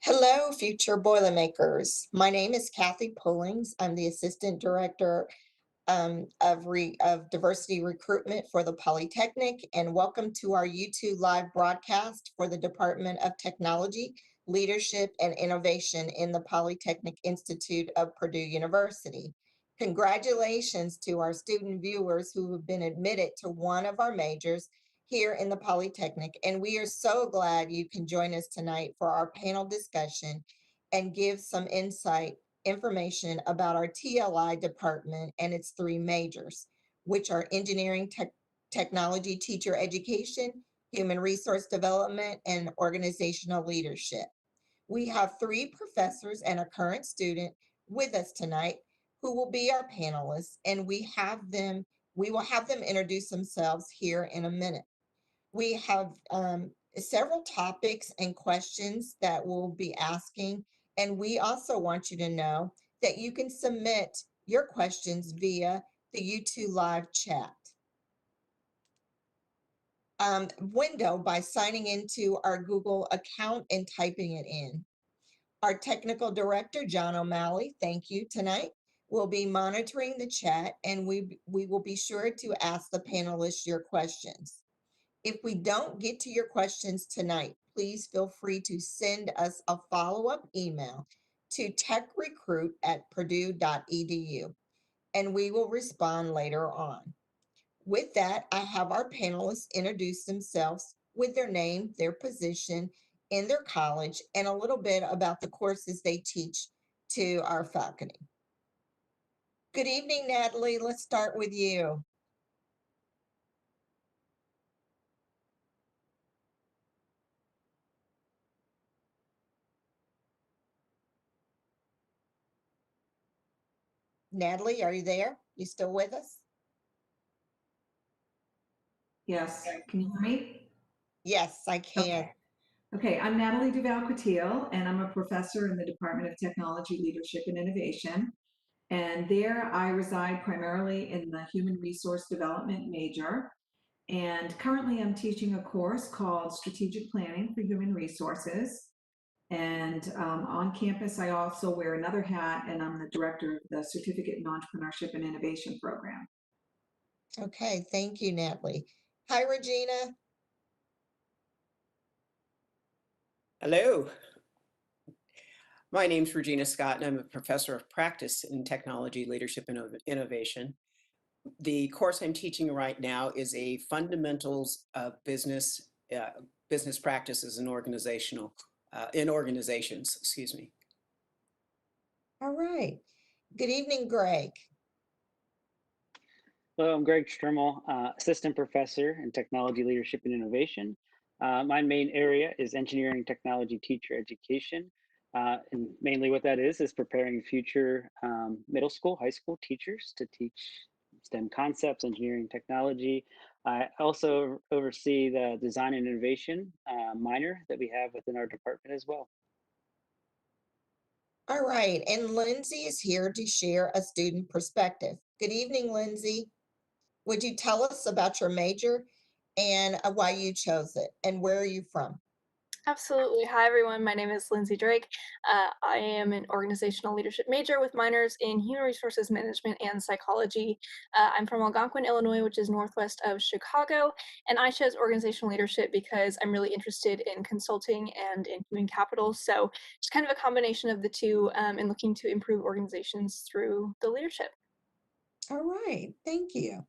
Hello, future Boilermakers. My name is Cathy Pullings. I'm the Assistant Director of Diversity Recruitment for the Polytechnic, and welcome to our YouTube live broadcast for the Department of Technology, Leadership, and Innovation in the Polytechnic Institute of Purdue University. Congratulations to our student viewers who have been admitted to one of our majors here in the Polytechnic, and we are so glad you can join us tonight for our panel discussion and give some information about our TLI department and its three majors, which are engineering, technology, teacher education, human resource development, and organizational leadership. We have three professors and a current student with us tonight who will be our panelists, and we will have them introduce themselves here in a minute. We have several topics and questions that we'll be asking, and we also want you to know that you can submit your questions via the YouTube live chat window by signing into our Google account and typing it in. Our technical director, John O'Malley, thank you tonight, will be monitoring the chat, and we will be sure to ask the panelists your questions. If we don't get to your questions tonight, please feel free to send us a follow-up email to techrecruit@purdue.edu, and we will respond later on. With that, I have our panelists introduce themselves with their name, their position in their college, and a little bit about the courses they teach to our faculty. Good evening, Natalie. Let's start with you. Natalie, are you there? You still with us? Yes, can you hear me? Yes, I can. Okay, I'm Nathalie Duval-Couetil, and I'm a professor in the Department of Technology, Leadership, and Innovation. And there I reside primarily in the Human Resource Development major. And currently I'm teaching a course called Strategic Planning for Human Resources. And on campus, I also wear another hat, and I'm the director of the Certificate in Entrepreneurship and Innovation program. Okay, thank you, Natalie. Hi, Regina. Hello. My name's Regina Scott, and I'm a professor of practice in technology, leadership, and innovation. The course I'm teaching right now is a fundamentals of business practices and in organizations, excuse me. All right. Good evening, Greg. Hello, I'm Greg Strimel, assistant professor in technology, leadership, and innovation. My main area is engineering, technology, teacher education. And mainly what that is preparing future middle school, high school teachers to teach STEM concepts, engineering, technology. I also oversee the design and innovation minor that we have within our department as well. All right, and Lindsay is here to share a student perspective. Good evening, Lindsay. Would you tell us about your major and why you chose it, and where are you from? Absolutely. Hi, everyone. My name is Lindsay Drake. I am an organizational leadership major with minors in human resources management and psychology. I'm from Algonquin, Illinois, which is northwest of Chicago, and I chose organizational leadership because I'm really interested in consulting and in human capital. So just kind of a combination of the two and looking to improve organizations through the leadership. All right, thank you.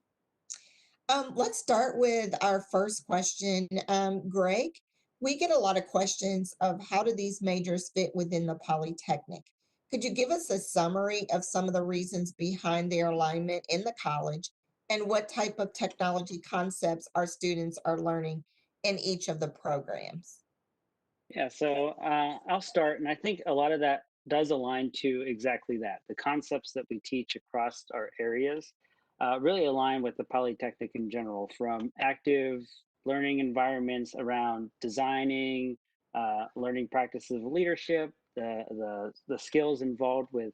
Let's start with our first question. Greg, we get a lot of questions of how do these majors fit within the Polytechnic? Could you give us a summary of some of the reasons behind their alignment in the college and what type of technology concepts our students are learning in each of the programs? Yeah, so I'll start, and I think a lot of that does align to exactly that. The concepts that we teach across our areas really align with the Polytechnic in general, from active learning environments around designing, learning practices of leadership, the skills involved with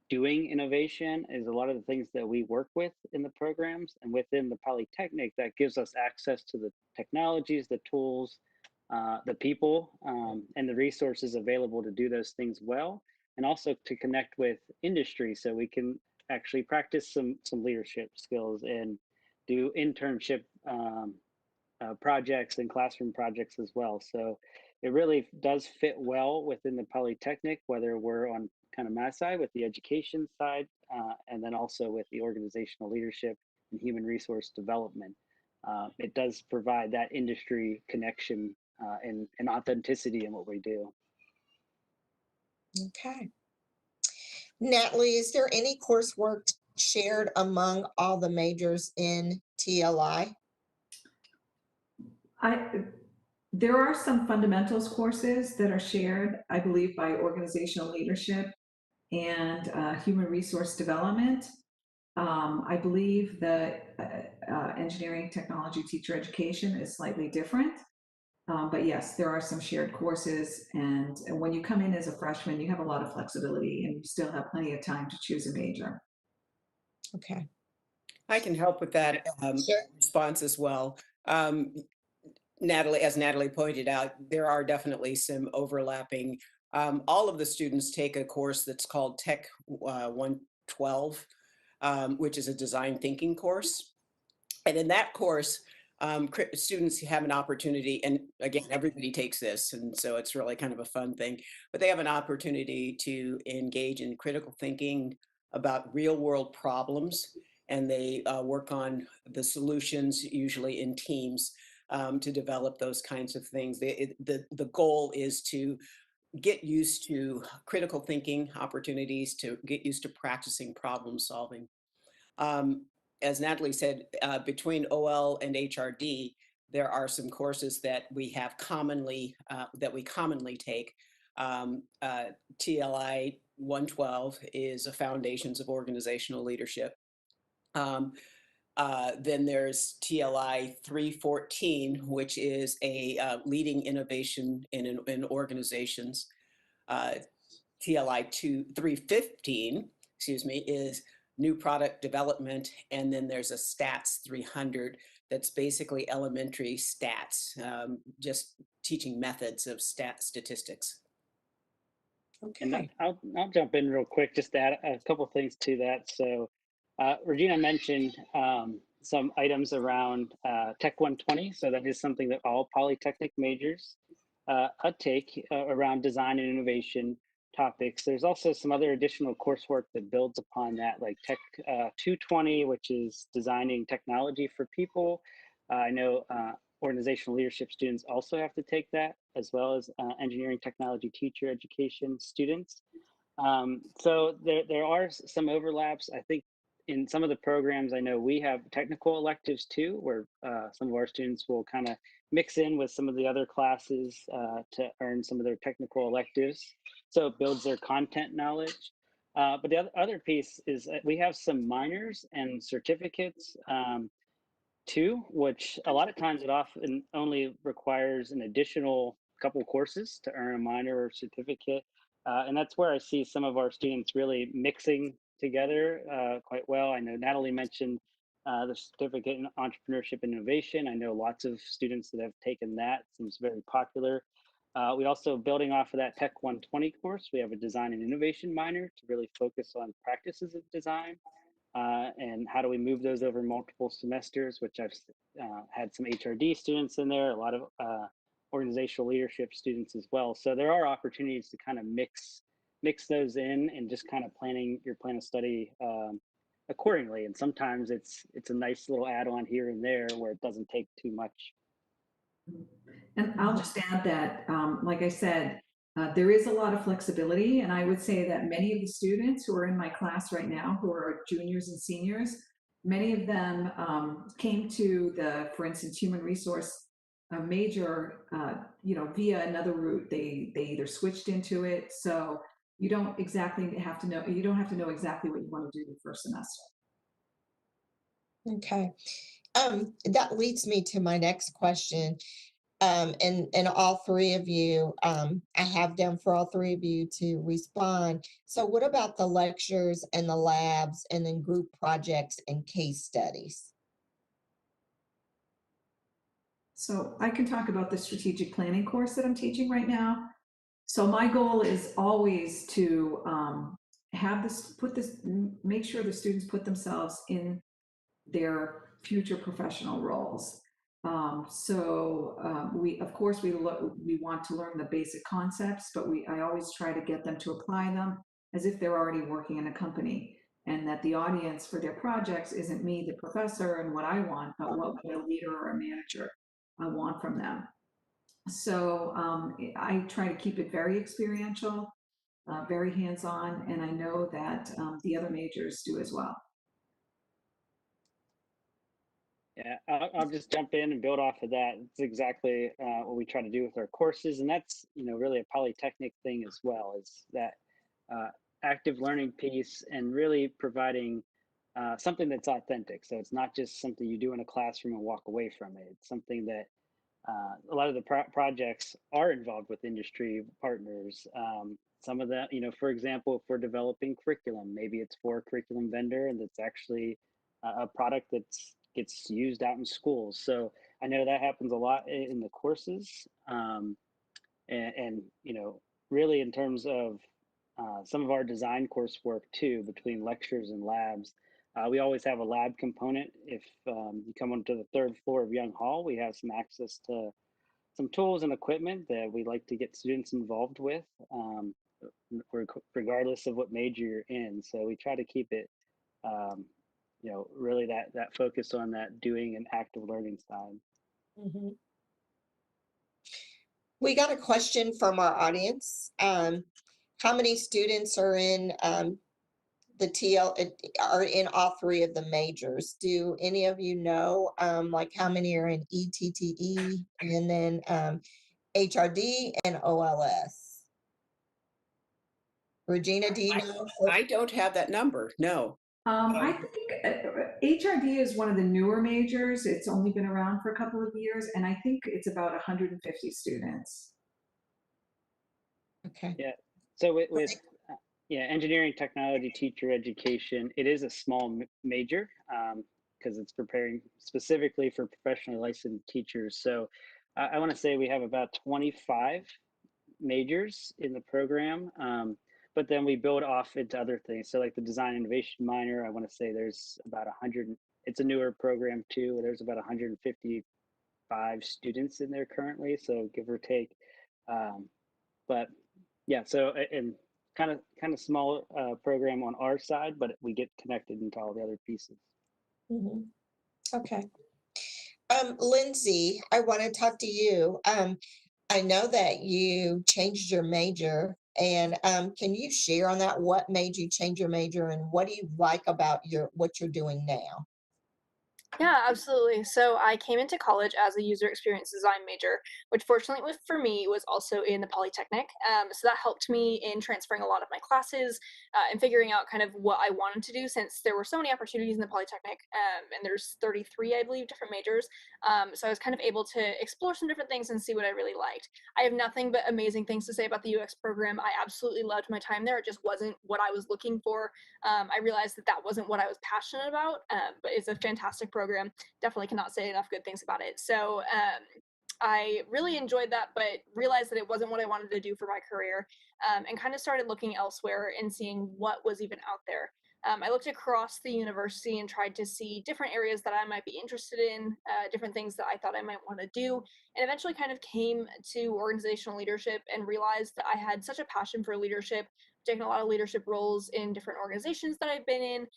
doing innovation is a lot of the things that we work with in the programs, and within the Polytechnic that gives us access to the technologies, the tools, the people and the resources available to do those things well, and also to connect with industry so we can actually practice some leadership skills and do internship projects and classroom projects as well. So it really does fit well within the Polytechnic, whether we're on kind of my side with the education side, and then also with the organizational leadership and human resource development. It does provide that industry connection and authenticity in what we do. Okay. Natalie, is there any coursework shared among all the majors in TLI? There are some fundamentals courses that are shared, I believe, by organizational leadership and human resource development. I believe that engineering technology teacher education is slightly different. But yes, there are some shared courses. And when you come in as a freshman, you have a lot of flexibility and you still have plenty of time to choose a major. Okay. I can help with that Sure. response as well. Natalie, as Natalie pointed out, there are definitely some overlapping. All of the students take a course that's called Tech 112, which is a design thinking course. And in that course, students have an opportunity, and again, everybody takes this, and so it's really kind of a fun thing, but they have an opportunity to engage in critical thinking about real world problems, and they work on the solutions, usually in teams, to develop those kinds of things. The goal is to get used to critical thinking opportunities, to get used to practicing problem solving. As Natalie said, between OL and HRD, there are some courses that we have commonly take. TLI 112 is a Foundations of Organizational Leadership. Then there's TLI 314, which is a leading innovation in organizations. TLI 315, excuse me, is new product development. And then there's a stats 300 that's basically elementary stats, just teaching methods of statistics. And Okay. I'll jump in real quick just to add a couple things to that. So Regina mentioned some items around Tech 120. So that is something that all Polytechnic majors take around design and innovation topics. There's also some other additional coursework that builds upon that, like Tech 220, which is designing technology for people. I know organizational leadership students also have to take that, as well as engineering technology teacher education students. So there are some overlaps. I think in some of the programs, I know we have technical electives too, where some of our students will kind of mix in with some of the other classes to earn some of their technical electives. So it builds their content knowledge. But the other piece is that we have some minors and certificates too, which a lot of times it often only requires an additional couple courses to earn a minor or certificate. And that's where I see some of our students really mixing together quite well. I know Natalie mentioned the certificate in entrepreneurship and innovation. I know lots of students that have taken that. It seems very popular. We also, building off of that Tech 120 course, we have a design and innovation minor to really focus on practices of design. And how do we move those over multiple semesters, which I've had some HRD students in there, a lot of organizational leadership students as well. So there are opportunities to kind of mix those in and just kind of planning your plan of study accordingly. And sometimes it's a nice little add-on here and there where it doesn't take too much. And I'll just add that, like I said, there is a lot of flexibility, and I would say that many of the students who are in my class right now, who are juniors and seniors, many of them came to the, for instance, human resource major, via another route. They either switched into it, so you don't exactly have to know. You don't have to know exactly what you want to do the first semester. Okay. That leads me to my next question. And all three of you, I have them for all three of you to respond. So what about the lectures and the labs and then group projects and case studies? So I can talk about the strategic planning course that I'm teaching right now. So my goal is always to have this, make sure the students put themselves in their future professional roles. We, of course, we want to learn the basic concepts, but I always try to get them to apply them as if they're already working in a company, and that the audience for their projects isn't me, the professor, and what I want, but what would a leader or a manager want from them. So I try to keep it very experiential, very hands-on, and I know that the other majors do as well. Yeah, I'll just jump in and build off of that. It's exactly what we try to do with our courses, and that's really a Polytechnic thing as well. Is that active learning piece and really providing something that's authentic. So it's not just something you do in a classroom and walk away from it. It's something that a lot of the projects are involved with industry partners. Some of that, for example, if we're developing curriculum, maybe it's for a curriculum vendor and it's actually a product that gets used out in schools. So I know that happens a lot in the courses. And really in terms of some of our design coursework too, between lectures and labs, we always have a lab component. If you come onto the third floor of Young Hall, we have some access to some tools and equipment that we like to get students involved with, regardless of what major you're in. So we try to keep it, really that focus on that doing and active learning side. Mm-hmm. We got a question from our audience. How many students are in the are in all three of the majors? Do any of you know, like how many are in ETTE and then HRD and OLS? Regina, do you know? I don't have that number, no. I think HRD is one of the newer majors. It's only been around for a couple of years, and I think it's about 150 students. Okay. Yeah. So with engineering, technology, teacher education, it is a small major because it's preparing specifically for professionally licensed teachers. So I want to say we have about 25 majors in the program, but then we build off into other things. So like the design innovation minor, I want to say there's about 100. It's a newer program too. There's about 155 students in there currently, so give or take. But yeah, so and kind of small program on our side, but we get connected into all the other pieces. Mm-hmm. Okay. Lindsay, I want to talk to you. I know that you changed your major, and can you share on that? What made you change your major, and what do you like about what you're doing now? Yeah, absolutely. So I came into college as a user experience design major, which fortunately for me was also in the Polytechnic. So that helped me in transferring a lot of my classes and figuring out kind of what I wanted to do, since there were so many opportunities in the Polytechnic, and there's 33, I believe, different majors. So I was kind of able to explore some different things and see what I really liked. I have nothing but amazing things to say about the UX program. I absolutely loved my time there. It just wasn't what I was looking for. I realized that wasn't what I was passionate about, but it's a fantastic program. Definitely cannot say enough good things about it. So I really enjoyed that, but realized that it wasn't what I wanted to do for my career, and kind of started looking elsewhere and seeing what was even out there. I looked across the university and tried to see different areas that I might be interested in, different things that I thought I might want to do, and eventually kind of came to organizational leadership and realized that I had such a passion for leadership, taken a lot of leadership roles in different organizations that I've been in,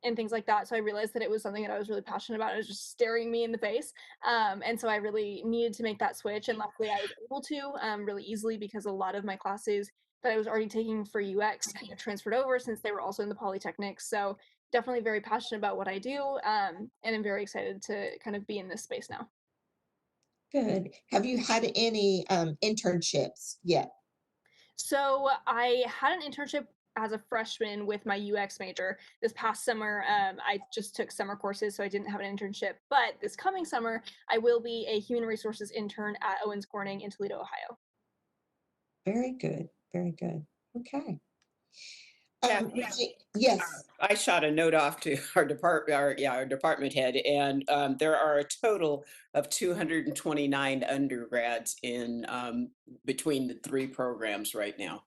and things like that. So I realized that it was something that I was really passionate about. It was just staring me in the face. And so I really needed to make that switch. And luckily I was able to really easily, because a lot of my classes that I was already taking for UX kind of transferred over since they were also in the Polytechnic. So definitely very passionate about what I do. And I'm very excited to kind of be in this space now. Good. Have you had any internships yet? So I had an internship as a freshman with my UX major. This past summer, I just took summer courses, so I didn't have an internship. But this coming summer, I will be a human resources intern at Owens Corning in Toledo, Ohio. Very good. Very good. Okay. Yes, I shot a note off to our department head, and there are a total of 229 undergrads in between the three programs right now.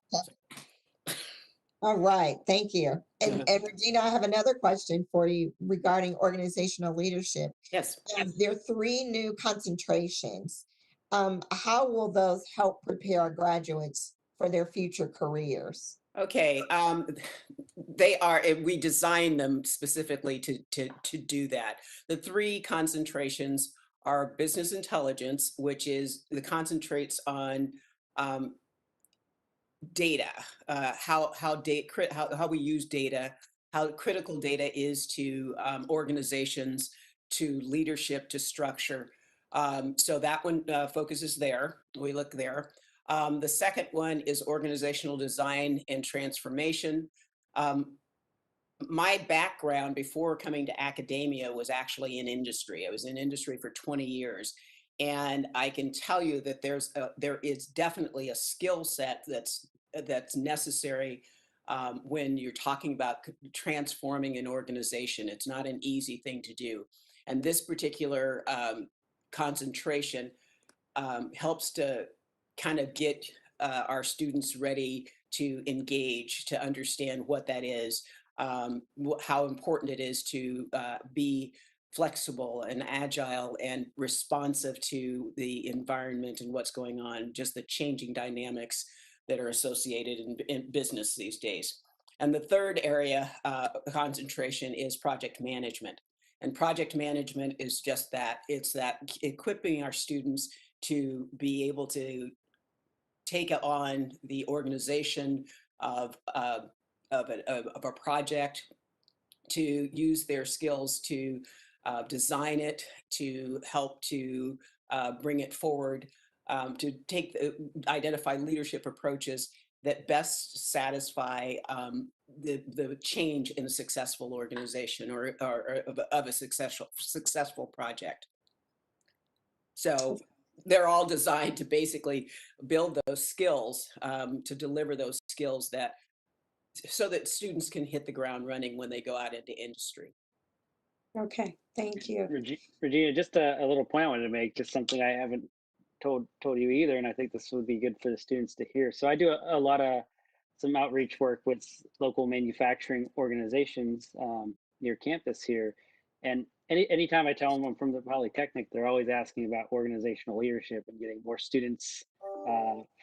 all right, thank you. And Regina, I have another question for you regarding organizational leadership. Yes. There are three new concentrations. How will those help prepare our graduates for their future careers? Okay, they are, and we designed them specifically to do that. The three concentrations are business intelligence, which is the concentrates on data, how we use data, how critical data is to organizations, to leadership, to structure. So that one focuses there. We look there. The second one is organizational design and transformation. My background before coming to academia was actually in industry. I was in industry for 20 years. And I can tell you that there is definitely a skill set that's necessary when you're talking about transforming an organization. It's not an easy thing to do. And this particular concentration helps to kind of get our students ready to engage, to understand what that is, how important it is to be flexible and agile and responsive to the environment and what's going on, just the changing dynamics that are associated in business these days. And the third area concentration is project management. And project management is just that. It's that equipping our students to be able to take on the organization of a project, to use their skills to design it, to help to bring it forward, to identify leadership approaches that best satisfy the change in a successful organization or of a successful project. So they're all designed to basically build those skills, to deliver those skills so that students can hit the ground running when they go out into industry. Okay, thank you. Regina, just a little point I wanted to make, just something I haven't told you either, and I think this would be good for the students to hear. So I do a lot of some outreach work with local manufacturing organizations near campus here, and anytime I tell them I'm from the Polytechnic, they're always asking about organizational leadership and getting more students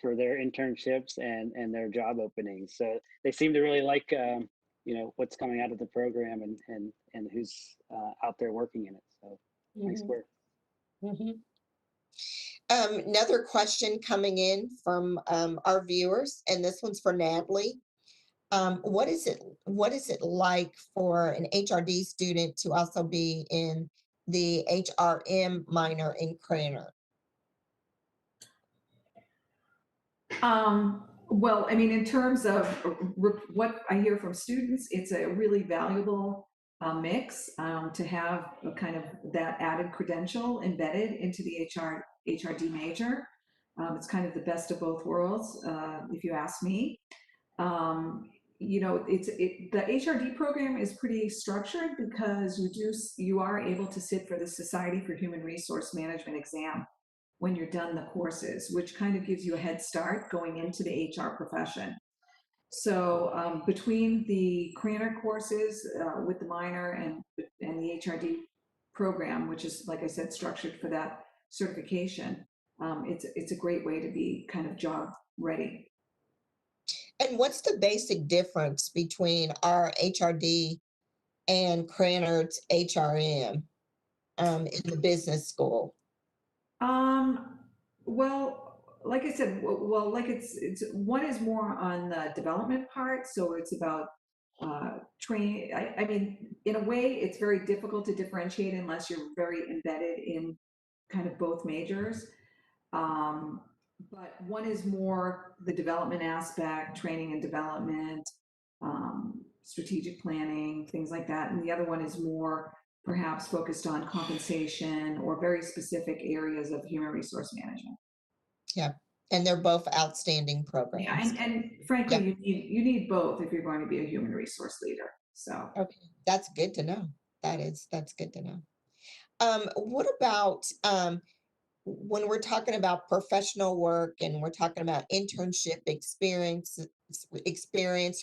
for their internships and their job openings. So they seem to really like what's coming out of the program and who's out there working in it. So nice work. Another question coming in from our viewers, and this one's for Natalie. What is it like for an HRD student to also be in the HRM minor in Craner? Well, I mean, in terms of what I hear from students, it's a really valuable mix to have a kind of that added credential embedded into the HRD major. It's kind of the best of both worlds, if you ask me. The HRD program is pretty structured because you are able to sit for the Society for Human Resource Management exam when you're done the courses, which kind of gives you a head start going into the HR profession. So between the Craner courses with the minor and the HRD program, which is, like I said, structured for that certification, it's a great way to be kind of job ready. And what's the basic difference between our HRD and Craner's HRM in the business school? Well, like I said, it's one is more on the development part, so it's about training. I mean, in a way, it's very difficult to differentiate unless you're very embedded in kind of both majors. But one is more the development aspect, training and development, strategic planning, things like that, and the other one is more perhaps focused on compensation or very specific areas of human resource management. Yeah, And they're both outstanding Yeah, programs. and frankly, Yeah. you need both if you're going to be a human resource leader. So Okay, that's good to know. That's good to know. What about when we're talking about professional work and we're talking about internship experience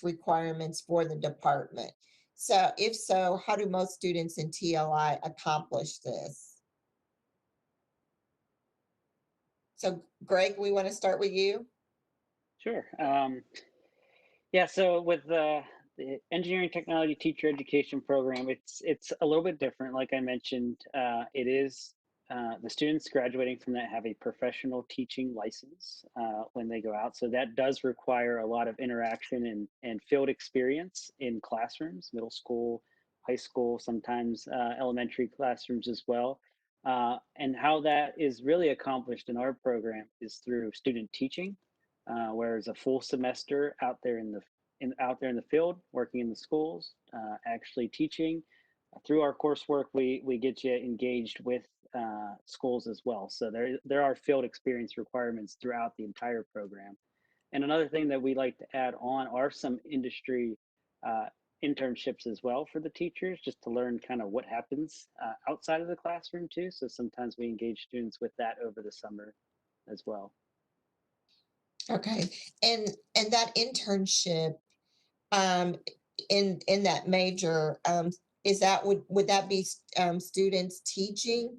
requirements for the department? So if so, how do most students in TLI accomplish this? So Greg, we want to start with you. Sure. Yeah, so with the engineering technology teacher education program, it's a little bit different. Like I mentioned, it is the students graduating from that have a professional teaching license when they go out. So that does require a lot of interaction and field experience in classrooms, middle school, high school, sometimes elementary classrooms as well. And how that is really accomplished in our program is through student teaching, where it's a full semester out there in the field, working in the schools, actually teaching. Through our coursework, we get you engaged with schools as well. So there are field experience requirements throughout the entire program. And another thing that we like to add on are some industry uh, internships as well for the teachers, just to learn kind of what happens outside of the classroom too. So sometimes we engage students with that over the summer as well. Okay, and that internship um in that major, is that would that be students teaching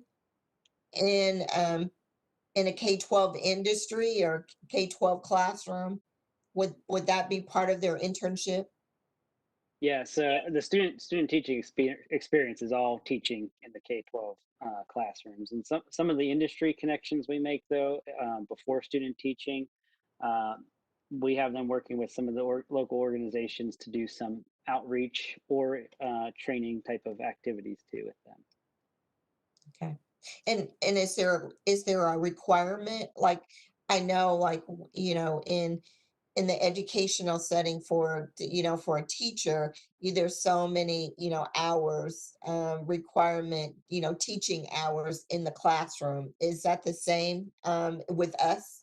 in a K-12 industry or K-12 classroom? Would that be part of their internship? Yeah, so the student teaching experience is all teaching in the K-12 classrooms, and some of the industry connections we make though before student teaching, uh, we have them working with some of the local organizations to do some outreach or training type of activities too with them. Okay. And is there a requirement? Like, I know, like, in the educational setting for a teacher, there's so many, hours, requirement, teaching hours in the classroom. Is that the same, with us?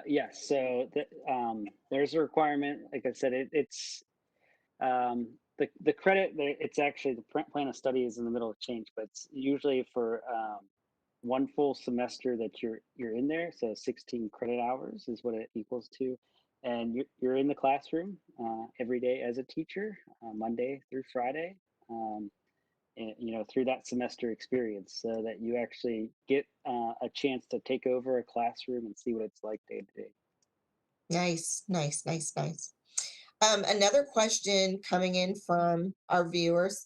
Yes, so there's a requirement. Like I said, it's the credit. It's actually the plan of study is in the middle of change, but it's usually for one full semester that you're in there. So 16 credit hours is what it equals to, and you're in the classroom every day as a teacher, Monday through Friday. And, through that semester experience, so that you actually get a chance to take over a classroom and see what it's like day to day. Nice, nice, nice, nice. Another question coming in from our viewers.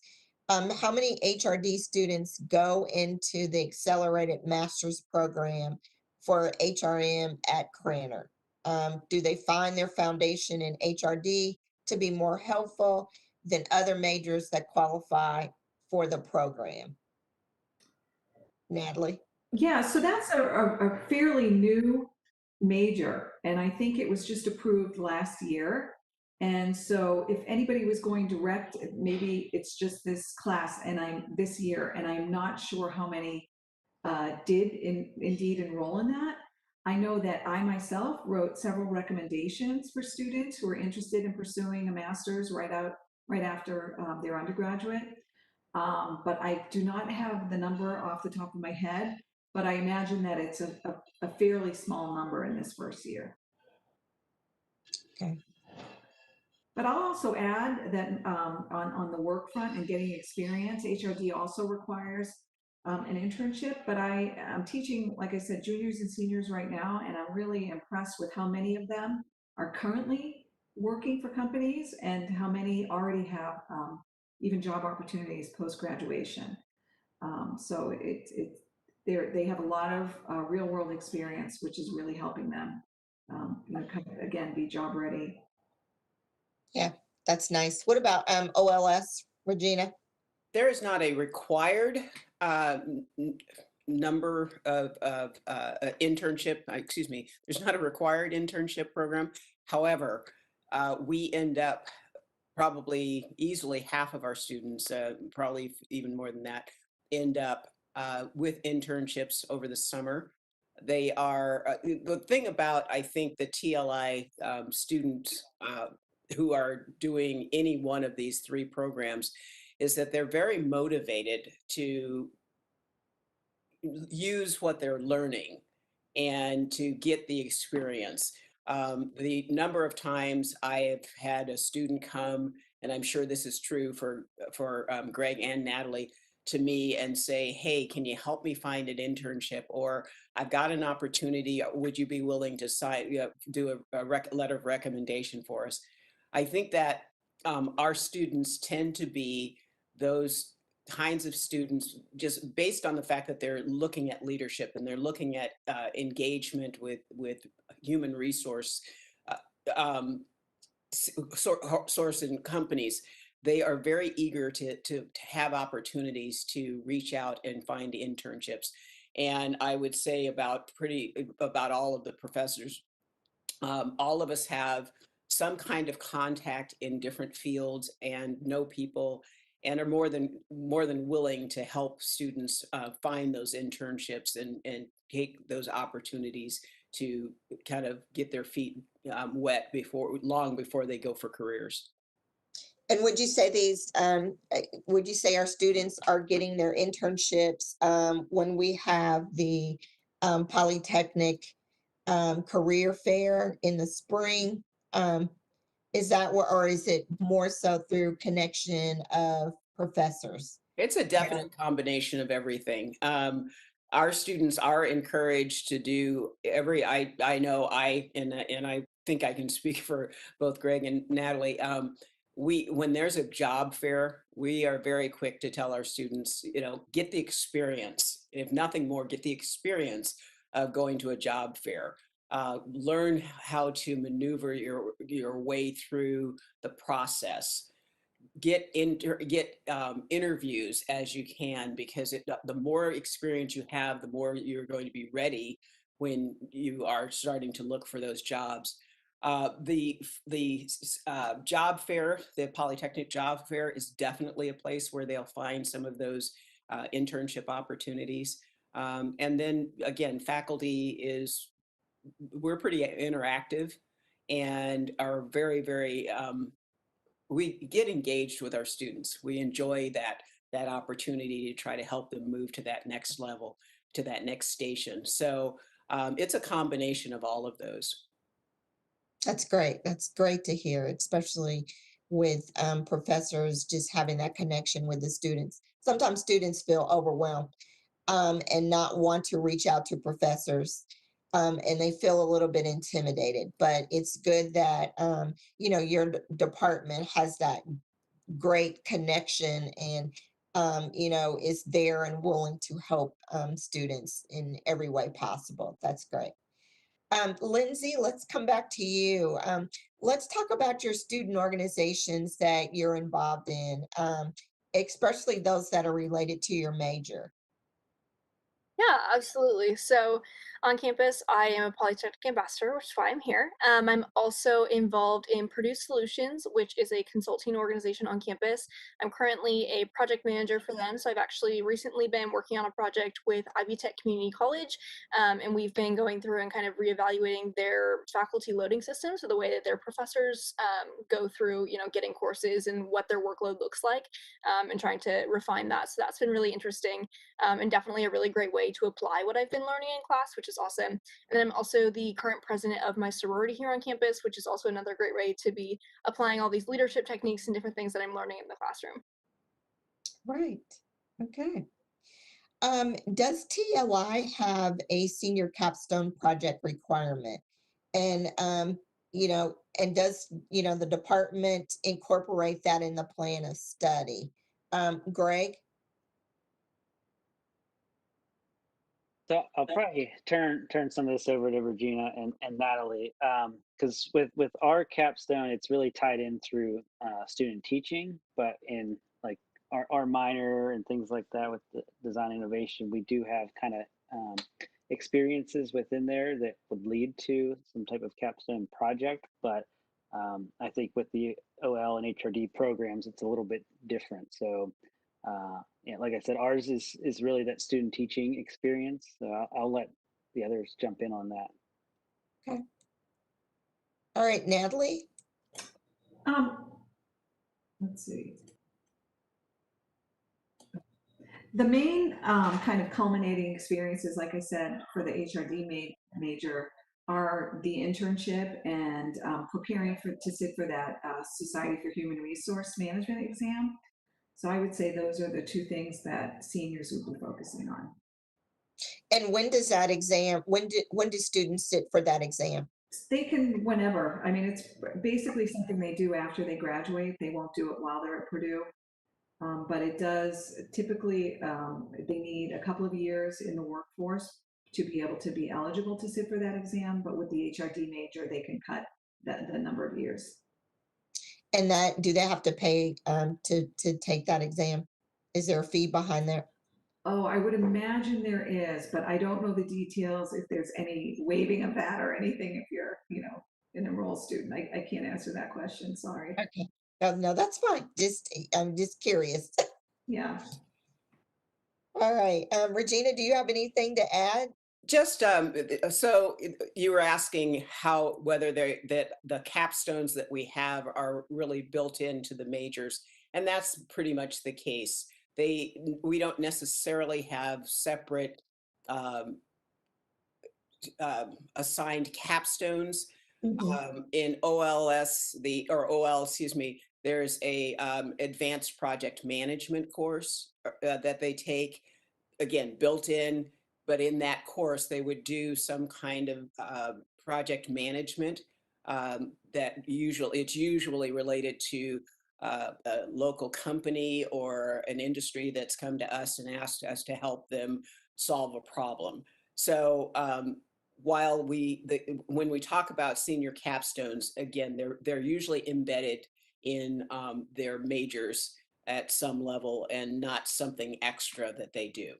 How many HRD students go into the accelerated master's program for HRM at Cranor? Do they find their foundation in HRD to be more helpful than other majors that qualify for the program? Natalie? yeah, so that's a fairly new major, and I think it was just approved last year. And so if anybody was going direct, maybe it's just this class and this year, and I'm not sure how many did indeed enroll in that. I know that I myself wrote several recommendations for students who are interested in pursuing a master's right after their undergraduate. But I do not have the number off the top of my head, but I imagine that it's a fairly small number in this first year. Okay. But I'll also add that on the work front and getting experience, HRD also requires an internship. But I am teaching, like I said, juniors and seniors right now, and I'm really impressed with how many of them are currently working for companies and how many already have even job opportunities post-graduation. So they have a lot of real world experience, which is really helping them, kind of, again, be job ready. Yeah, that's nice. What about OLS, Regina? There is not a required number of internship, excuse me, there's not a required internship program. However, we end up probably easily half of our students, probably even more than that, end up with internships over the summer They are the thing about, I think, the TLI students who are doing any one of these three programs is that they're very motivated to use what they're learning and to get the experience. The number of times I have had a student come, and I'm sure this is true for Greg and Natalie, to me and say, "Hey, can you help me find an internship?" Or "I've got an opportunity. Would you be willing to sign, do a letter of recommendation for us?" I think that our students tend to be those kinds of students just based on the fact that they're looking at leadership and they're looking at engagement with human resource uh, um, source and companies. They are very eager to have opportunities to reach out and find internships. And I would say about all of the professors, all of us have some kind of contact in different fields and know people and are more than willing to help students find those internships and take those opportunities to kind of get their feet wet long before they go for careers. And would you say our students are getting their internships when we have the Polytechnic career fair in the spring? Um, is that what, or is it more so through connection of professors? It's a definite combination of everything. Our students are encouraged to do I know and I think I can speak for both Greg and Natalie. When there's a job fair, we are very quick to tell our students, get the experience. If nothing more, get the experience of going to a job fair. Learn how to maneuver your way through the process. Get interviews as you can, because the more experience you have, the more you're going to be ready when you are starting to look for those jobs. The job fair, the Polytechnic job fair, is definitely a place where they'll find some of those internship opportunities. And then again, we're pretty interactive and are very we get engaged with our students. We enjoy that opportunity to try to help them move to that next level, to that next station. So it's a combination of all of those. That's great. That's great to hear, especially with professors just having that connection with the students. Sometimes students feel overwhelmed and not want to reach out to professors. And they feel a little bit intimidated, but it's good that, your department has that great connection and, is there and willing to help students in every way possible. That's great. Lindsay, let's come back to you. Let's talk about your student organizations that you're involved in, especially those that are related to your major. Yeah, absolutely. So on campus, I am a Polytechnic ambassador, which is why I'm here. I'm also involved in Purdue Solutions, which is a consulting organization on campus. I'm currently a project manager for them. So I've actually recently been working on a project with Ivy Tech Community College, and we've been going through and kind of reevaluating their faculty loading system, so the way that their professors go through, getting courses and what their workload looks like, and trying to refine that. So that's been really interesting, and definitely a really great way to apply what I've been learning in class, which is awesome. And then I'm also the current president of my sorority here on campus, which is also another great way to be applying all these leadership techniques and different things that I'm learning in the classroom. Right. Okay. Does TLI have a senior capstone project requirement? And, and does, the department incorporate that in the plan of study? Greg? So I'll probably turn some of this over to Regina and Natalie, because with our capstone, it's really tied in through student teaching, but in like our minor and things like that with the design innovation, we do have kind of experiences within there that would lead to some type of capstone project. But I think with the OL and HRD programs, it's a little bit different. So yeah, like I said, ours is really that student teaching experience. So I'll let the others jump in on that. Okay. All right, Natalie. Let's see. The main kind of culminating experiences, like I said, for the HRD major are the internship and preparing to sit for that Society for Human Resource Management exam. So I would say those are the two things that seniors would be focusing on. And when does that exam, when do students sit for that exam? They can whenever. I mean, it's basically something they do after they graduate. They won't do it while they're at Purdue. But it does typically, they need a couple of years in the workforce to be able to be eligible to sit for that exam. But with the HRD major, they can cut the number of years. And that, do they have to pay to take that exam? Is there a fee behind there? Oh, I would imagine there is, but I don't know the details if there's any waiving of that or anything if you're, an enrolled student. I can't answer that question, sorry. Okay. No, that's fine. I'm just curious. Yeah. All right. Regina, do you have anything to add? Just so you were asking whether that the capstones that we have are really built into the majors, and that's pretty much the case. We don't necessarily have separate assigned capstones. In OLS, excuse me, there's a advanced project management course that they take, again, built in, but in that course, they would do some kind of project management that it's usually related to a local company or an industry that's come to us and asked us to help them solve a problem. So while when we talk about senior capstones, again, they're usually embedded in their majors at some level and not something extra that they do.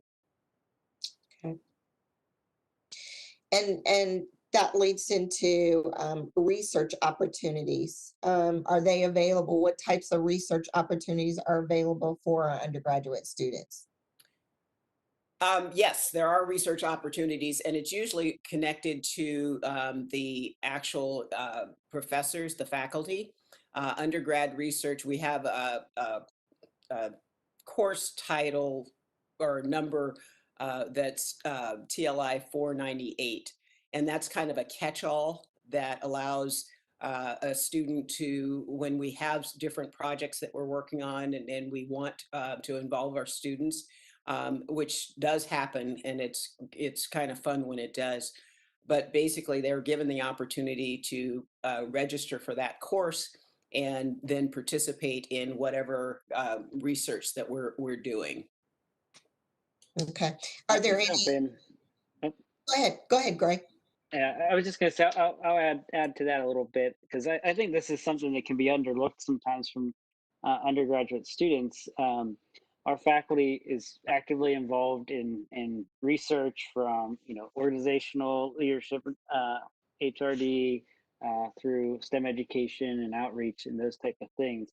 Okay. And that leads into research opportunities. Are they available? What types of research opportunities are available for our undergraduate students? Yes, there are research opportunities, and it's usually connected to the actual professors, the faculty. Undergrad research, we have a course title or number that's TLI 498, and that's kind of a catch-all that allows a student to, when we have different projects that we're working on and we want to involve our students, which does happen, and it's kind of fun when it does. But basically, they're given the opportunity to register for that course and then participate in whatever research that we're doing. Okay. Are there any? Oh. Go ahead, Greg. Yeah, I was just going to say, I'll add to that a little bit, because I think this is something that can be underlooked sometimes from undergraduate students. Our faculty is actively involved in research from, organizational leadership, HRD, through STEM education and outreach and those type of things,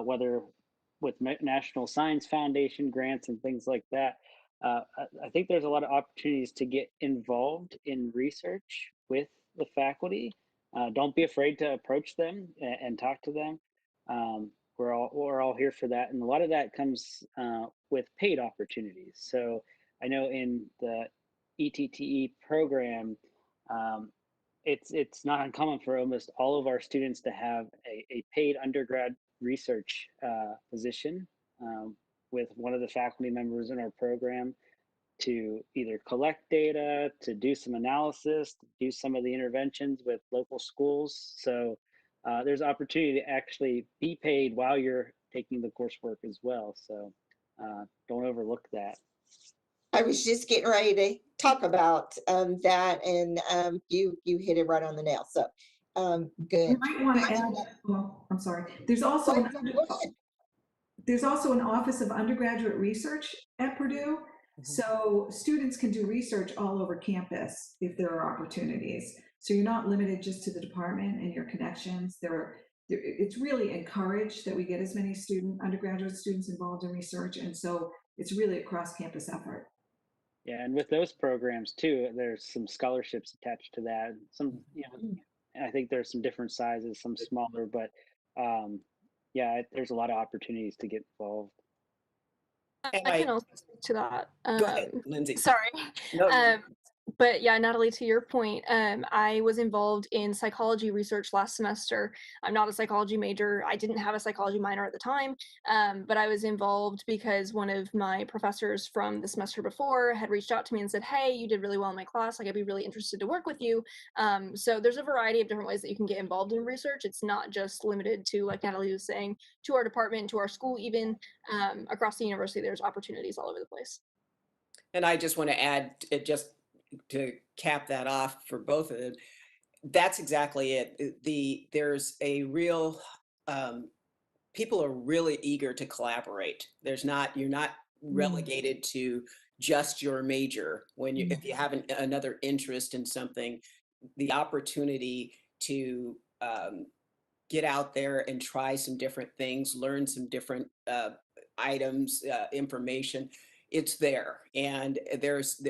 whether with National Science Foundation grants and things like that. I think there's a lot of opportunities to get involved in research with the faculty. Don't be afraid to approach them and talk to them. We're all here for that, and a lot of that comes with paid opportunities. So I know in the ETTE program, it's not uncommon for almost all of our students to have a paid undergrad research position with one of the faculty members in our program to either collect data, to do some analysis, to do some of the interventions with local schools. So there's opportunity to actually be paid while you're taking the coursework as well. So don't overlook that. I was just getting ready to talk about that, and you hit it right on the nail. So good. You might want to add, well, I'm sorry. There's also an Office of Undergraduate Research at Purdue. So students can do research all over campus if there are opportunities. So you're not limited just to the department and your connections. It's really encouraged that we get as many undergraduate students involved in research. And so it's really a cross-campus effort. Yeah, and with those programs too, there's some scholarships attached to that. Some, Mm. I think there's some different sizes, some smaller, but um, yeah, there's a lot of opportunities to get involved. And I can also speak to that. Go ahead, Lindsay. Sorry. No, Um, but yeah, Natalie, to your point, I was involved in psychology research last semester. I'm not a psychology major. I didn't have a psychology minor at the time, but I was involved because one of my professors from the semester before had reached out to me and said, "Hey, you did really well in my class. Like, I'd be really interested to work with you." So there's a variety of different ways that you can get involved in research. It's not just limited to, like Natalie was saying, to our department, to our school, even across the university. There's opportunities all over the place. and I just want to add, just to cap that off for both of them, that's exactly it. There's a real, people are really eager to collaborate. You're not relegated to just your major. If you have another interest in something, the opportunity to get out there and try some different things, learn some different items, information, it's there. And there's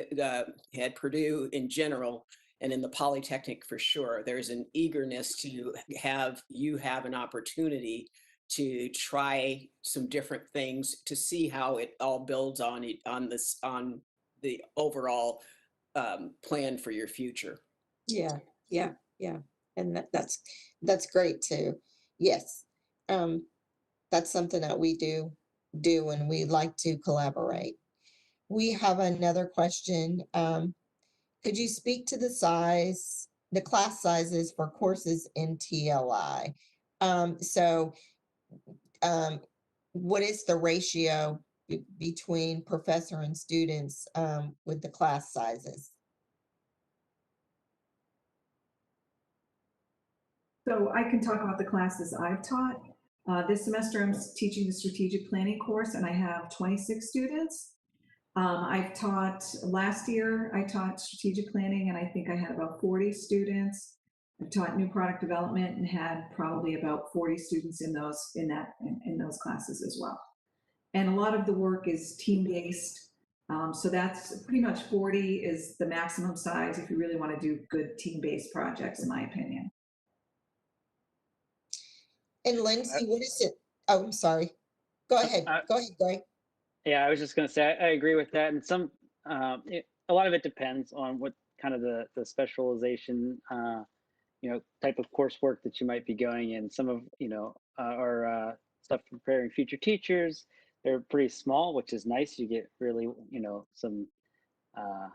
at Purdue in general, and in the Polytechnic for sure, there's an eagerness to have an opportunity to try some different things to see how it all builds on the overall plan for your future. Yeah, yeah, yeah. And that's great too. Yes. That's something that we do and we like to collaborate. We have another question. Could you speak to the class sizes for courses in TLI? So, um, what is the ratio between professor and students with the class sizes? So I can talk about the classes I've taught. This semester I'm teaching the strategic planning course and I have 26 students. Last year I taught strategic planning and I think I had about 40 students. I've taught new product development and had probably about 40 students in those classes as well. And a lot of the work is team-based. So that's pretty much 40 is the maximum size if you really want to do good team-based projects, in my opinion. And Lindsay, what is it? Oh, I'm sorry. Go ahead. Go ahead, Greg. Yeah, I was just going to say I agree with that, and a lot of it depends on what kind of the specialization, type of coursework that you might be going in. Some of our stuff for preparing future teachers, they're pretty small, which is nice. You get really some uh,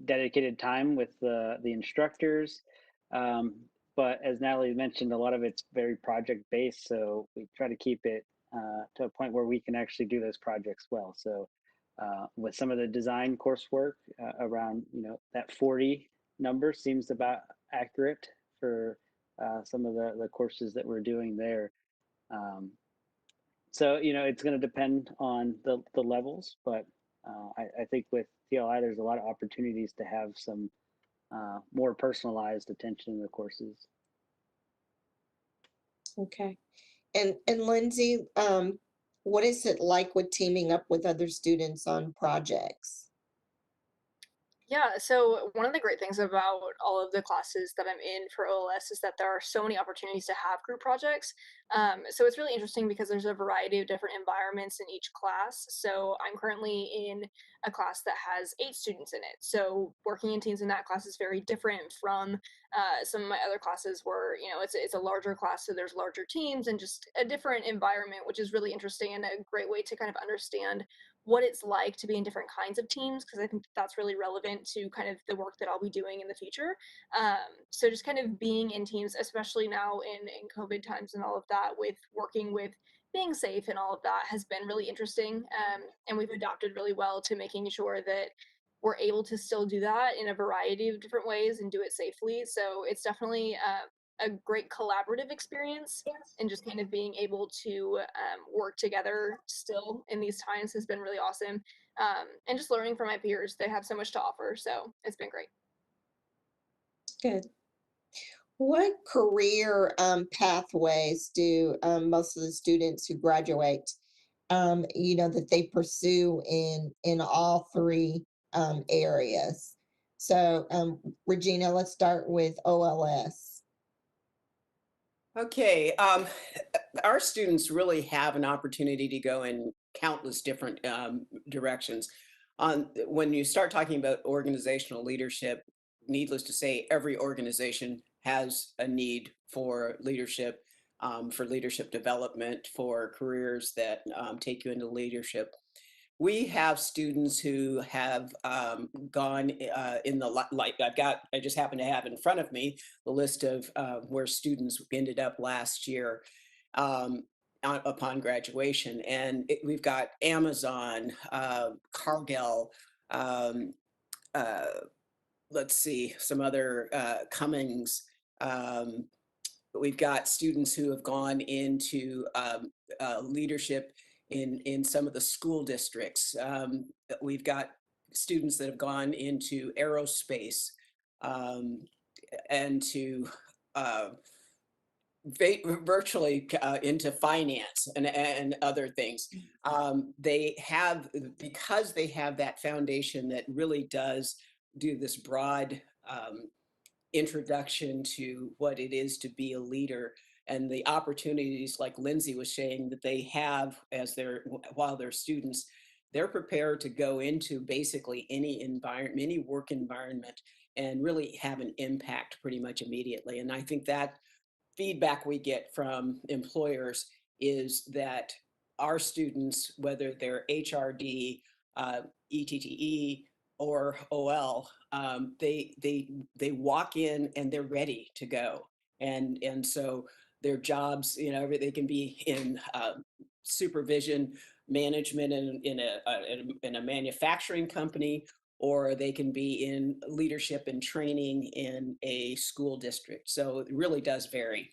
dedicated time with the instructors. But as Natalie mentioned, a lot of it's very project based, so we try to keep it to a point where we can actually do those projects well. So with some of the design coursework around, that 40 number seems about accurate for some of the courses that we're doing there. So, it's going to depend on the levels, but I think with TLI, there's a lot of opportunities to have some more personalized attention in the courses. Okay. And Lindsay, what is it like with teaming up with other students on projects? Yeah, so one of the great things about all of the classes that I'm in for OLS is that there are so many opportunities to have group projects. So it's really interesting because there's a variety of different environments in each class. So I'm currently in a class that has 8 students in it. So working in teams in that class is very different from some of my other classes where, it's a larger class, so there's larger teams and just a different environment, which is really interesting and a great way to kind of understand what it's like to be in different kinds of teams, because I think that's really relevant to kind of the work that I'll be doing in the future. So just kind of being in teams, especially now in COVID times and all of that, with working with being safe and all of that has been really interesting. And we've adapted really well to making sure that we're able to still do that in a variety of different ways and do it safely. So it's definitely a great collaborative experience, and just kind of being able to work together still in these times has been really awesome. And just learning from my peers, they have so much to offer, so it's been great. Good. What career pathways do most of the students who graduate, that they pursue in all three areas. So Regina, let's start with OLS. Okay, our students really have an opportunity to go in countless different directions. When you start talking about organizational leadership, needless to say, every organization has a need for leadership development, for careers that take you into leadership. We have students who have gone in the like I just happen to have in front of me the list of where students ended up last year upon graduation, and we've got Amazon, Cargill, um, uh, let's see, some other Cummings. Um, we've got students who have gone into leadership in some of the school districts. We've got students that have gone into aerospace um, and to uh, virtually into finance and other things. They have, because they have that foundation that really does do this broad introduction to what it is to be a leader and the opportunities like Lindsay was saying that they have while they're students, they're prepared to go into basically any environment, any work environment, and really have an impact pretty much immediately. And I think that feedback we get from employers is that our students, whether they're HRD, ETTE, or OL, they walk in and they're ready to go, and so their jobs, they can be in supervision, management in a manufacturing company, or they can be in leadership and training in a school district. So it really does vary.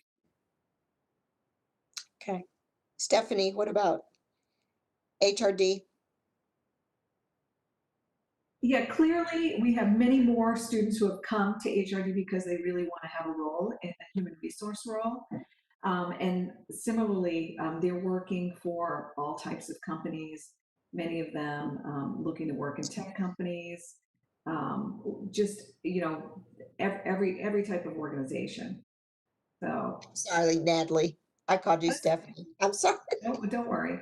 Okay. Stephanie, what about HRD? Yeah, clearly we have many more students who have come to HRD because they really want to have a role in a human resource role. And similarly, they're working for all types of companies, many of them looking to work in tech companies, just, every type of organization. So Sorry, Natalie. I called you Stephanie. I'm sorry. don't worry.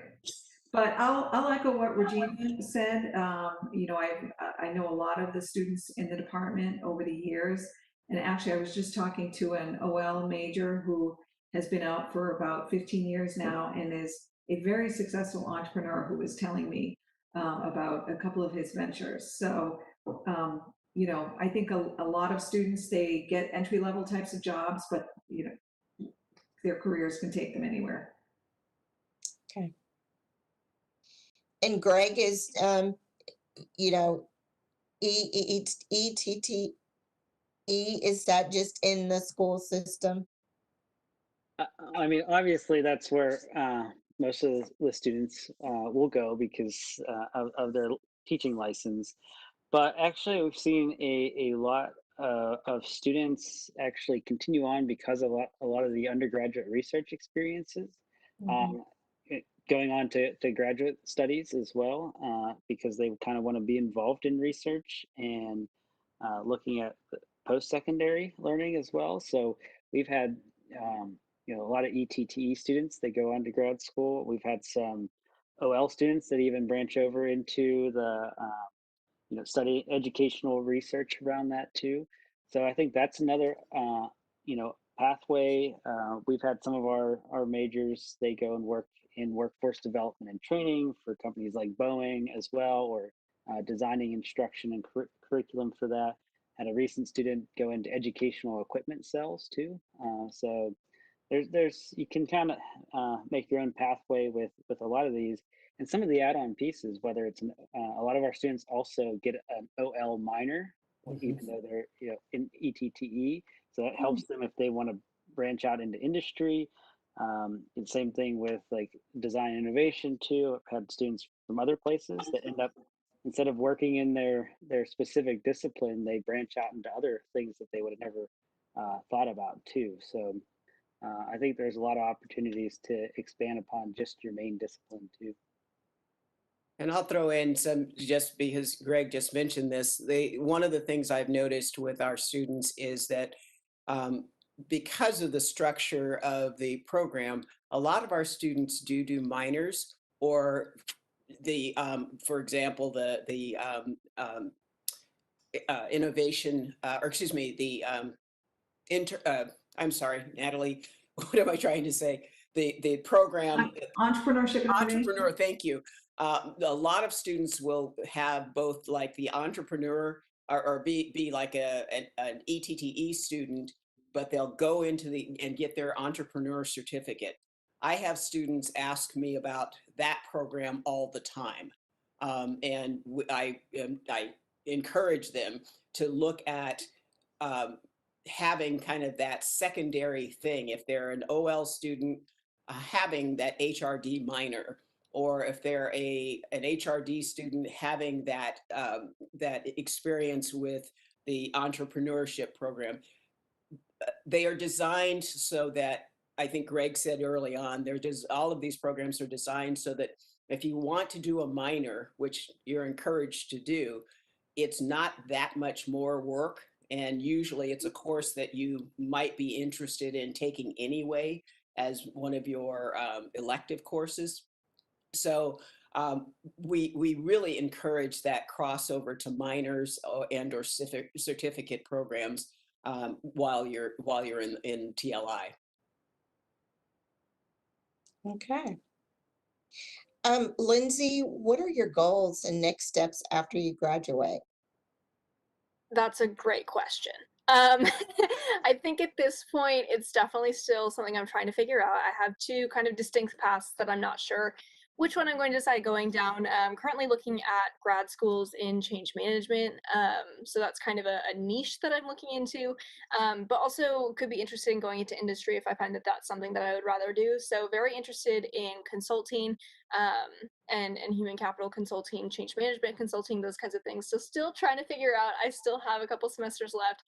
But I'll echo what Regina said. I know a lot of the students in the department over the years. And actually, I was just talking to an OL major who has been out for about 15 years now and is a very successful entrepreneur who was telling me about a couple of his ventures. So, I think a lot of students, they get entry-level types of jobs, but, their careers can take them anywhere. Okay. And Greg is, you know, ETTE, is that just in the school system? I mean, obviously, that's where most of the students will go because of their teaching license. But actually, we've seen a lot of students actually continue on because of a lot of the undergraduate research experiences, um, going on to graduate studies as well, because they kind of want to be involved in research and looking at post-secondary learning as well. So we've had a lot of ETTE students that go on to grad school. We've had some OL students that even branch over into the study educational research around that too. So I think that's another pathway. We've had some of our majors, they go and work in workforce development and training for companies like Boeing as well, or designing instruction and curriculum for that. Had a recent student go into educational equipment sales too. So there's you can kind of make your own pathway with a lot of these, and some of the add-on pieces, whether it's a lot of our students also get an OL minor even though they're in ETTE, so that helps them if they want to branch out into industry. And same thing with like design innovation too. I've had students from other places that end up, instead of working in their specific discipline, they branch out into other things that they would have never thought about too. So I think there's a lot of opportunities to expand upon just your main discipline too. And I'll throw in some, just because Greg just mentioned this, one of the things I've noticed with our students is that because of the structure of the program, a lot of our students do minors, or for example, innovation, or excuse me, I'm sorry, Natalie, what am I trying to say? The program, Entrepreneurship and innovation. entrepreneur, thank you. A lot of students will have both like the entrepreneur, or be like an ETTE student, but they'll go into and get their entrepreneur certificate. I have students ask me about that program all the time. And I encourage them to look at having kind of that secondary thing. If they're an OL student, having that HRD minor, or if they're an HRD student, having that that experience with the entrepreneurship program. They are designed so that, I think Greg said early on, all of these programs are designed so that if you want to do a minor, which you're encouraged to do, it's not that much more work. And usually it's a course that you might be interested in taking anyway as one of your elective courses. So we really encourage that crossover to minors and/or certificate programs while you're in TLI. Okay. Lindsay, what are your goals and next steps after you graduate? That's a great question. I think at this point, it's definitely still something I'm trying to figure out. I have two kind of distinct paths that I'm not sure which one I'm going to decide going down. I'm currently looking at grad schools in change management. So that's kind of a niche that I'm looking into, but also could be interested in going into industry if I find that that's something that I would rather do. So very interested in consulting, and human capital consulting, change management consulting, those kinds of things. So still trying to figure out, I still have a couple semesters left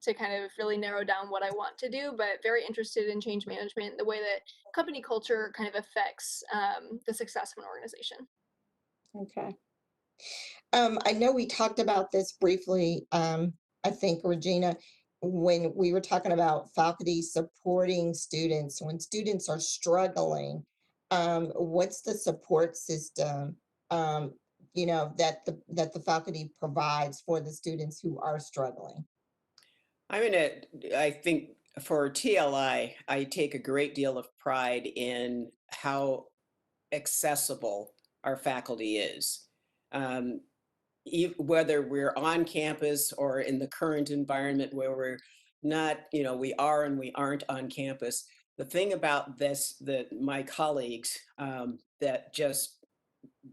to kind of really narrow down what I want to do, but very interested in change management, the way that company culture kind of affects the success of an organization. Okay. I know we talked about this briefly, I think, Regina, when we were talking about faculty supporting students, when students are struggling, what's the support system, that the faculty provides for the students who are struggling? I think for TLI, I take a great deal of pride in how accessible our faculty is. Whether we're on campus or in the current environment where we're not, we are and we aren't on campus. The thing about this, that my colleagues, that just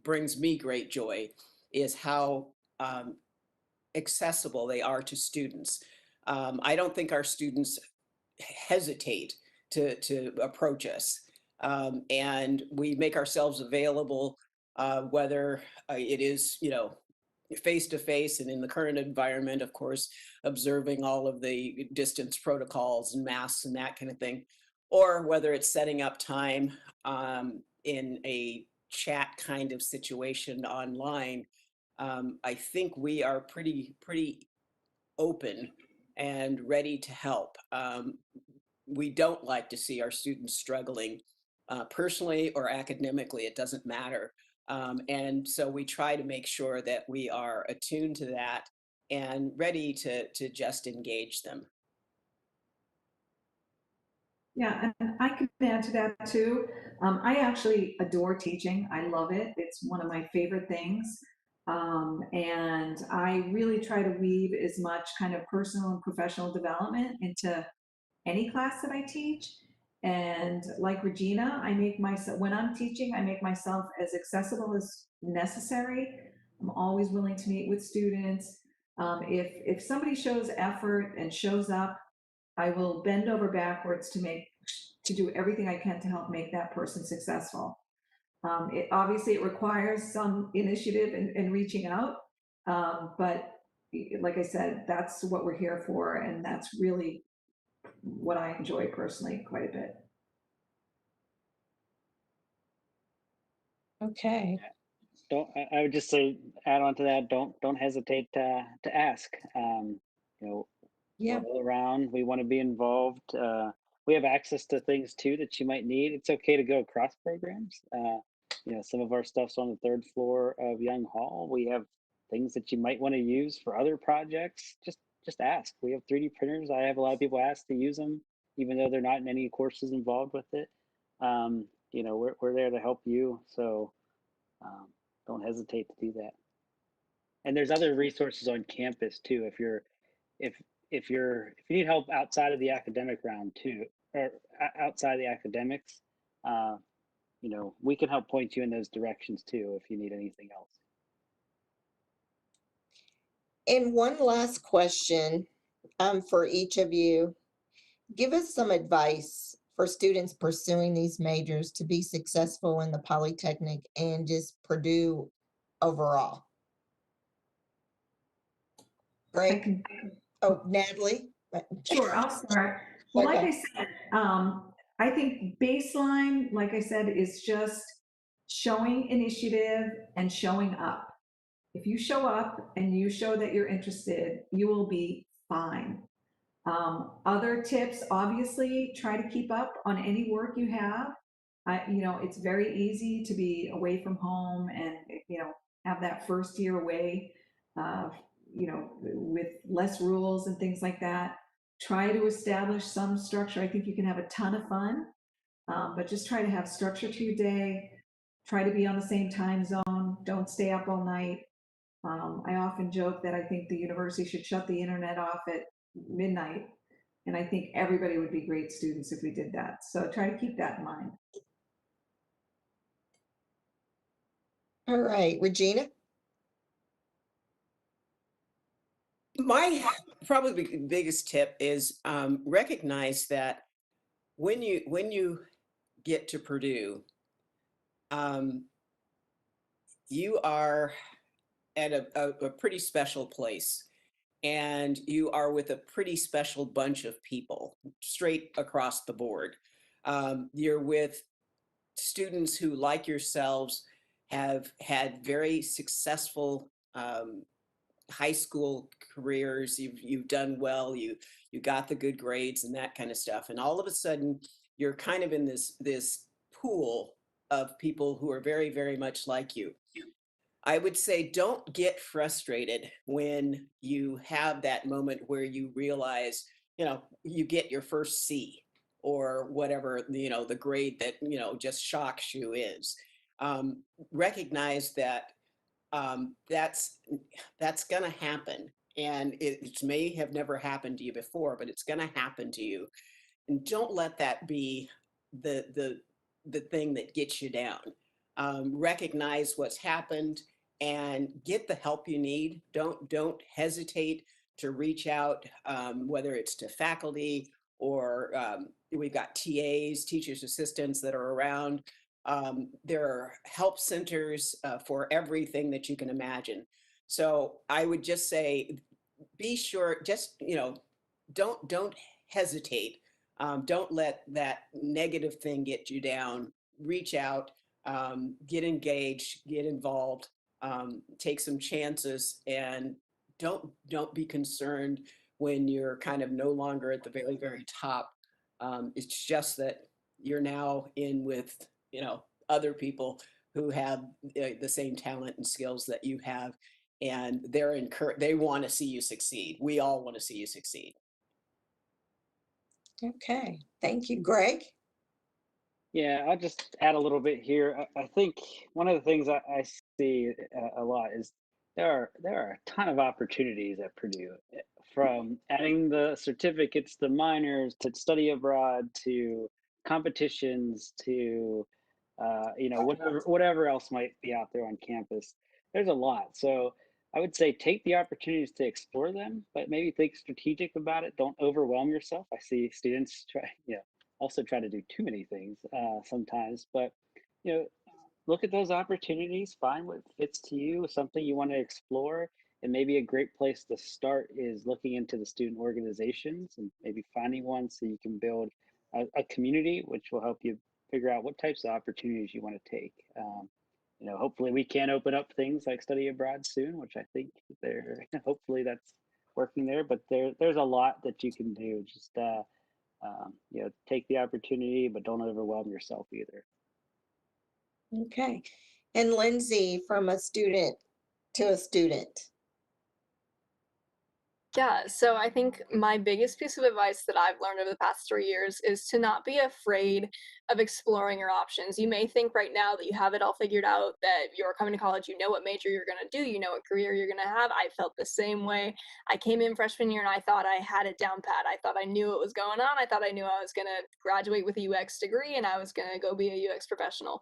brings me great joy, is how accessible they are to students. I don't think our students hesitate to approach us. And we make ourselves available, whether it is, face to face, and in the current environment, of course, observing all of the distance protocols and masks and that kind of thing, or whether it's setting up time in a chat kind of situation online. I think we are pretty open and ready to help. We don't like to see our students struggling personally or academically, it doesn't matter. And so we try to make sure that we are attuned to that and ready to just engage them. Yeah, and I could add to that too. I actually adore teaching. I love it. It's one of my favorite things. And I really try to weave as much kind of personal and professional development into any class that I teach. And like Regina, I make myself, when I'm teaching, I make myself as accessible as necessary. I'm always willing to meet with students. If somebody shows effort and shows up, I will bend over backwards to do everything I can to help make that person successful. It obviously it requires some initiative and reaching out, but like I said, that's what we're here for, and that's really what I enjoy personally quite a bit. Okay. I would just say, add on to that, don't hesitate to ask. You know, we're Yeah. all around. We want to be involved. We have access to things too that you might need. It's okay to go across programs. Some of our stuff's on the third floor of Young Hall. We have things that you might want to use for other projects. Just ask. We have 3D printers. I have a lot of people ask to use them, even though they're not in any courses involved with it. We're there to help you. So um, don't hesitate to do that. And there's other resources on campus too. If if you need help outside of the academic round too, or outside the academics, uh, we can help point you in those directions too if you need anything else. And one last question for each of you. Give us some advice for students pursuing these majors to be successful in the Polytechnic and just Purdue overall. I Greg? can, Oh, Natalie? sure, I'll start. Well, like Okay. I said, I think baseline, like I said, is just showing initiative and showing up. If you show up and you show that you're interested, you will be fine. Other tips, obviously, try to keep up on any work you have. It's very easy to be away from home and, have that first year away, uh, with less rules and things like that. Try to establish some structure. I think you can have a ton of fun, but just try to have structure to your day. Try to be on the same time zone. Don't stay up all night. I often joke that I think the university should shut the internet off at midnight. And I think everybody would be great students if we did that. So try to keep that in mind. All right, Regina? My probably biggest tip is recognize that when you get to Purdue, you are at a pretty special place, and you are with a pretty special bunch of people straight across the board. You're with students who, like yourselves, have had very successful high school careers. You've done well. You got the good grades and that kind of stuff. And all of a sudden, you're kind of in this pool of people who are very, very much like you. I would say don't get frustrated when you have that moment where you realize, you get your first C or whatever, the grade that, just shocks you is. Recognize that that's going to happen. And it may have never happened to you before, but it's going to happen to you. And don't let that be the thing that gets you down. Recognize what's happened and get the help you need. Don't hesitate to reach out, whether it's to faculty or we've got TAs, teachers assistants that are around. There are help centers for everything that you can imagine. So I would just say, be sure, just, don't hesitate. Don't let that negative thing get you down. Reach out, get engaged, get involved, take some chances, and don't be concerned when you're kind of no longer at the very, very top. It's just that you're now in with, other people who have the same talent and skills that you have, and they want to see you succeed. We all want to see you succeed. Okay, thank you, Greg. Yeah, I'll just add a little bit here. I think one of the things I see a lot is there are a ton of opportunities at Purdue, from adding the certificates, the minors, to study abroad, to competitions, to whatever else might be out there on campus. There's a lot. So I would say take the opportunities to explore them, but maybe think strategic about it. Don't overwhelm yourself. I see students also try to do too many things sometimes, but you know, look at those opportunities, find what fits to you, something you want to explore. And maybe a great place to start is looking into the student organizations and maybe finding one so you can build a community, which will help you figure out what types of opportunities you want to take. hopefully we can open up things like study abroad soon, which I think hopefully that's working there. But there's a lot that you can do. Just take the opportunity, but don't overwhelm yourself either. Okay. And Lindsay, from a student to a student. Yeah, so I think my biggest piece of advice that I've learned over the past 3 years is to not be afraid of exploring your options. You may think right now that you have it all figured out, that you're coming to college, you know what major you're going to do, you know what career you're going to have. I felt the same way. I came in freshman year and I thought I had it down pat. I thought I knew what was going on. I thought I knew I was going to graduate with a UX degree and I was going to go be a UX professional.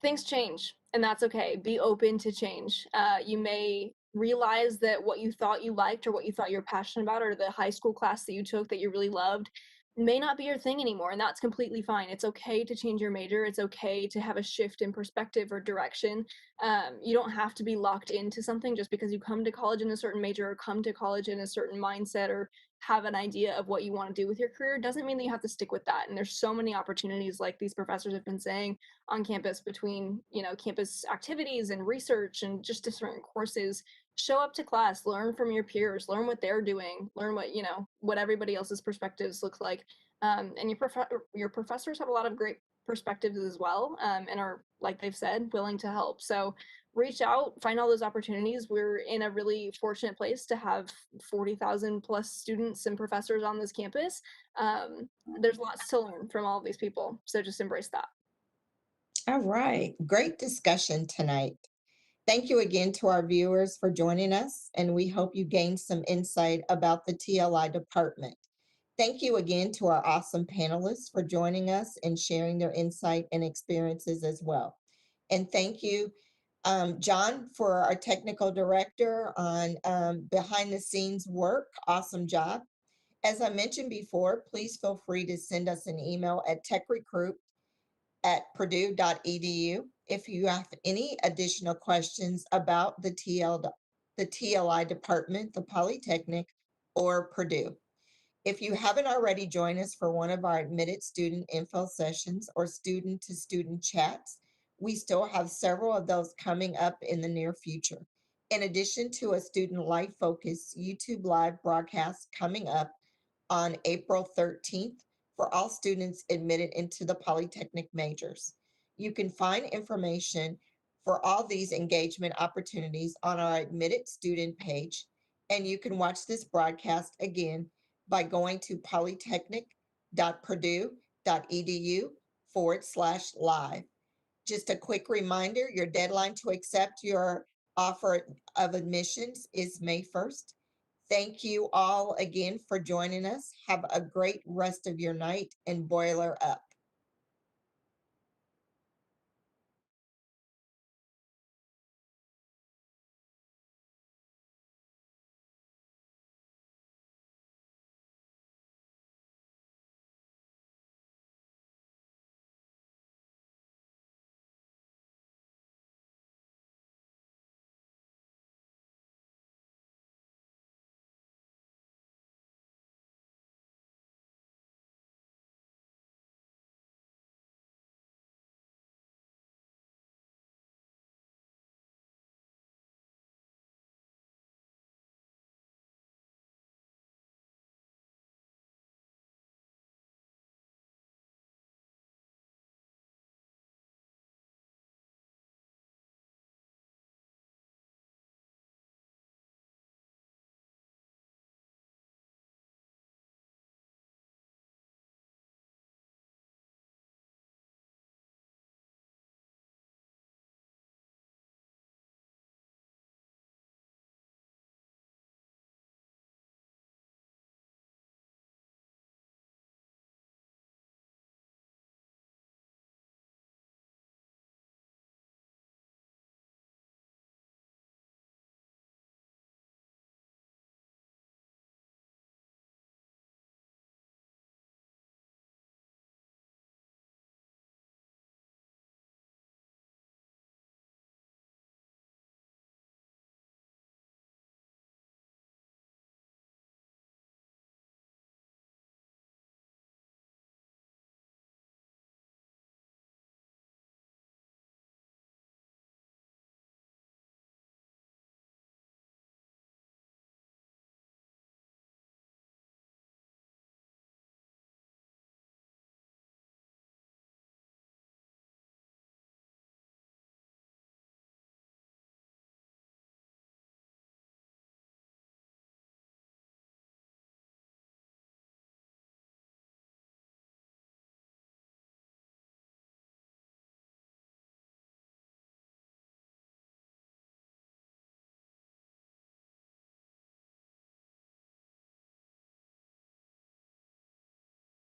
Things change, and that's okay. Be open to change. You may realize that what you thought you liked or what you thought you're passionate about, or the high school class that you took that you really loved, may not be your thing anymore, and that's completely fine. It's okay to change your major. It's okay to have a shift in perspective or direction. You don't have to be locked into something just because you come to college in a certain major or come to college in a certain mindset or have an idea of what you want to do with your career. Doesn't mean that you have to stick with that. And there's so many opportunities, like these professors have been saying, on campus between campus activities and research and just different courses. Show up to class, learn from your peers, learn what they're doing, learn what everybody else's perspectives look like. And your professors have a lot of great perspectives as well, and are, like they've said, willing to help. So reach out, find all those opportunities. We're in a really fortunate place to have 40,000 plus students and professors on this campus. There's lots to learn from all of these people, so just embrace that. All right. Great discussion tonight. Thank you again to our viewers for joining us, and we hope you gained some insight about the TLI department. Thank you again to our awesome panelists for joining us and sharing their insight and experiences as well. And thank you, John, for our technical director on behind the scenes work. Awesome job. As I mentioned before, please feel free to send us an email at techrecruit@purdue.edu if you have any additional questions about the TLI department, the Polytechnic, or Purdue. If you haven't already joined us for one of our admitted student info sessions or student-to-student chats, we still have several of those coming up in the near future. In addition to a student life focused YouTube live broadcast coming up on April 13th for all students admitted into the Polytechnic majors. You can find information for all these engagement opportunities on our admitted student page, and you can watch this broadcast again by going to polytechnic.purdue.edu/live. Just a quick reminder, your deadline to accept your offer of admissions is May 1st. Thank you all again for joining us. Have a great rest of your night, and boiler up.